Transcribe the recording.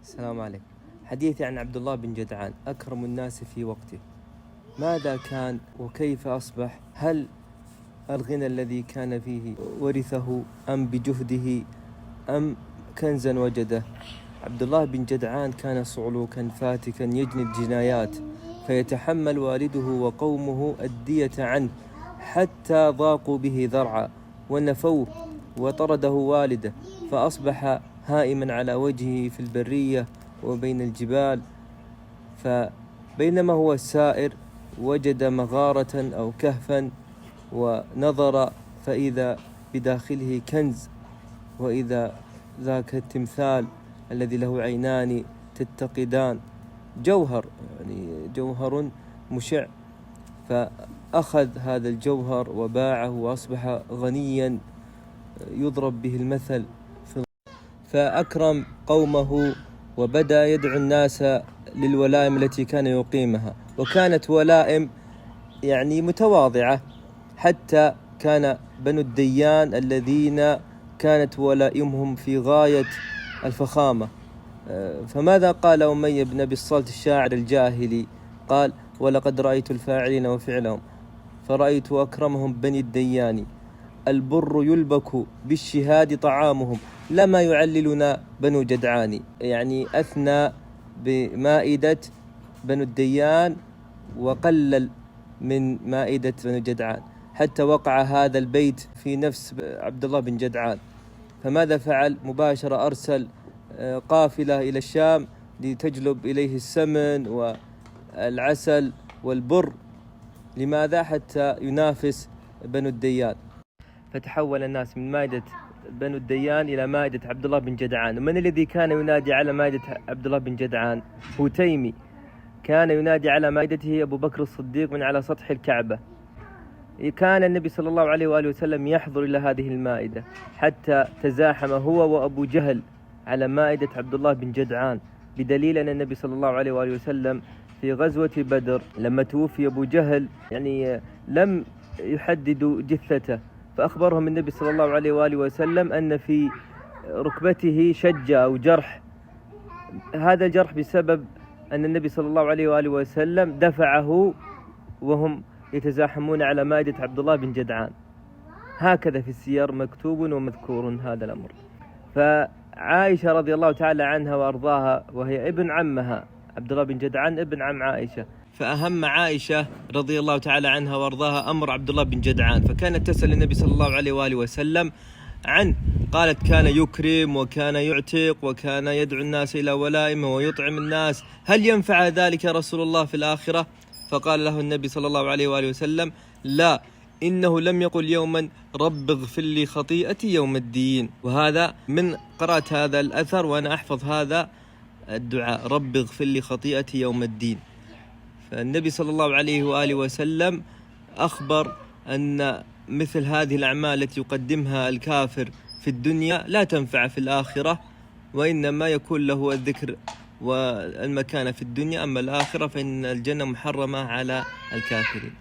السلام عليكم. حديثي عن عبد الله بن جدعان أكرم الناس في وقته. ماذا كان وكيف أصبح؟ هل الغنى الذي كان فيه ورثه أم بجهده أم كنزا وجده؟ عبد الله بن جدعان كان صعلوكا فاتكا يجني الجنايات، فيتحمل والده وقومه الدية عنه حتى ضاقوا به ذرعا ونفوه وطرده والده، فأصبح هائما على وجهه في البرية وبين الجبال. فبينما هو سائر وجد مغارة أو كهفا ونظر فإذا بداخله كنز، وإذا ذاك التمثال الذي له عينان تتقدان، جوهر، يعني جوهر مشع. فأخذ هذا الجوهر وباعه وأصبح غنيا يضرب به المثل. فأكرم قومه وبدأ يدعو الناس للولائم التي كان يقيمها، وكانت ولائم يعني متواضعة، حتى كان بنو الديان الذين كانت ولائمهم في غاية الفخامة. فماذا قال أمية بن أبي الصلت الشاعر الجاهلي؟ قال: ولقد رأيت الفاعلين وفعلهم فرأيت أكرمهم بني الديان، البر يلبك بالشهاد طعامهم لما يعللنا بنو جدعان. يعني أثنى بمائدة بنو الديان وقلل من مائدة بنو جدعان، حتى وقع هذا البيت في نفس عبد الله بن جدعان. فماذا فعل؟ مباشرة أرسل قافلة إلى الشام لتجلب إليه السمن والعسل والبر. لماذا؟ حتى ينافس بنو الديان. فتحول الناس من مائدة بنو الديان إلى مائدة عبد الله بن جدعان. ومن الذي كان ينادي على مائدة عبد الله بن جدعان؟ هو تيمي. كان ينادي على مائدته أبو بكر الصديق من على سطح الكعبة. كان النبي صلى الله عليه وآله وسلم يحضر إلى هذه المائدة، حتى تزاحم هو وأبو جهل على مائدة عبد الله بن جدعان، بدليل أن النبي صلى الله عليه وآله وسلم في غزوة بدر لما توفي أبو جهل يعني لم يحددوا جثته، فأخبرهم النبي صلى الله عليه وآله وسلم أن في ركبته شجة أو جرح. هذا الجرح بسبب أن النبي صلى الله عليه وآله وسلم دفعه وهم يتزاحمون على مائدة عبد الله بن جدعان. هكذا في السير مكتوب ومذكور هذا الأمر. فعائشة رضي الله تعالى عنها وأرضاها، وهي ابن عمها، عبد الله بن جدعان ابن عم عائشة، فأهم عائشة رضي الله تعالى عنها وأرضاها أمر عبد الله بن جدعان، فكانت تسأل النبي صلى الله عليه وآله وسلم عنه. قالت: كان يكرم وكان يعتق وكان يدعو الناس إلى ولائمه ويطعم الناس، هل ينفع ذلك رسول الله في الآخرة؟ فقال له النبي صلى الله عليه وآله وسلم: لا، إنه لم يقل يوما رب اغفر لي خطيئتي يوم الدين. وهذا من قرأت هذا الأثر وأنا أحفظ هذا الدعاء: رب اغفر لي خطيئتي يوم الدين. فالنبي صلى الله عليه وآله وسلم أخبر أن مثل هذه الأعمال التي يقدمها الكافر في الدنيا لا تنفع في الآخرة، وإنما يكون له الذكر والمكانة في الدنيا، أما الآخرة فإن الجنة محرمة على الكافرين.